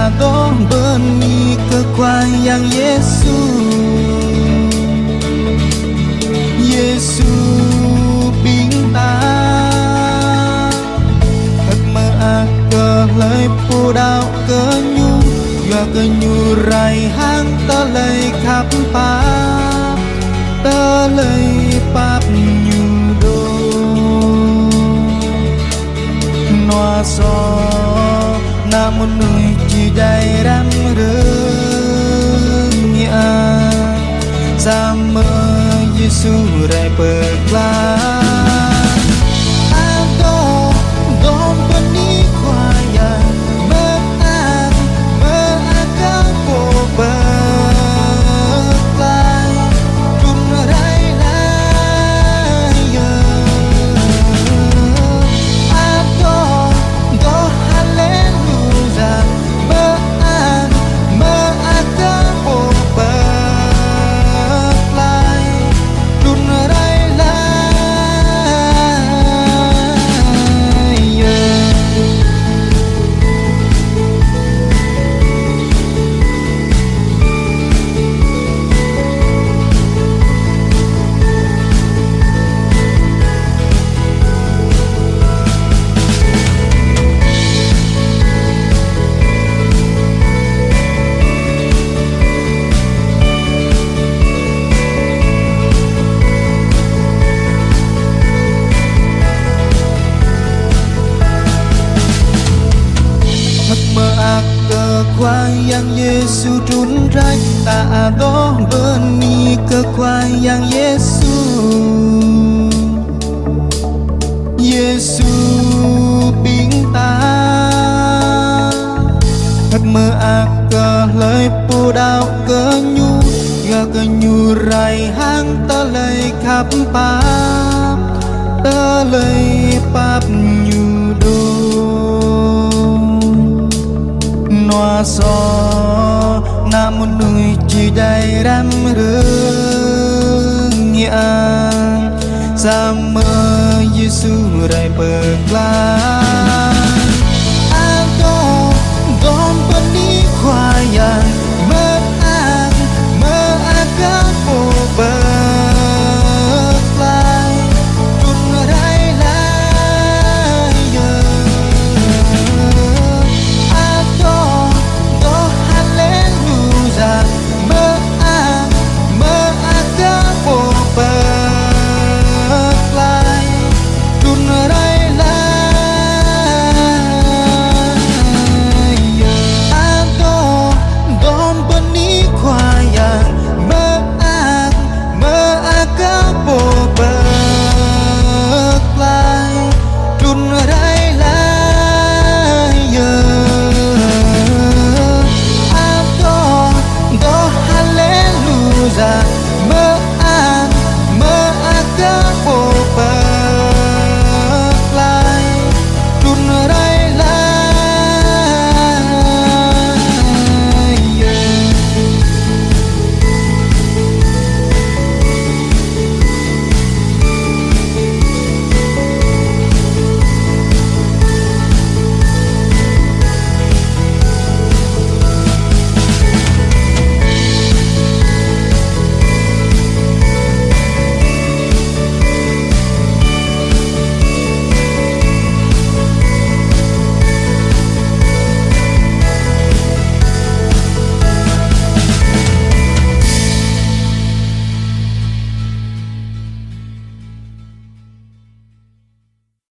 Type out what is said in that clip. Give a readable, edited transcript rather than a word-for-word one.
adore benih kekuatan Yesus. Yesus bintang thật mơ ác cờ lời phù đạo cơ nhu và cơ nhu rai hang tơ lời khắp pa tơ lời pap nhu đô noa so namun nuôi chỉ đầy ram rừng nhà sa mơ Giêsu rai berkelah Adore don benih kuayan berakar berkelai Dun rai laya Adore do haleluya berakar berkelai Dun rai laya Kekuatan Yesus tunrai tak ada benih kekuatan Yesus. Yesus bintang thật mơ ác cờ lời phù đạo cơ nhu và cơ nhu rai hang tơ lời khắp pa tơ lời pap nhu đô noa so namun nuôi chỉ đầy ram rừng nhà sa mơ Giêsu rai berkelah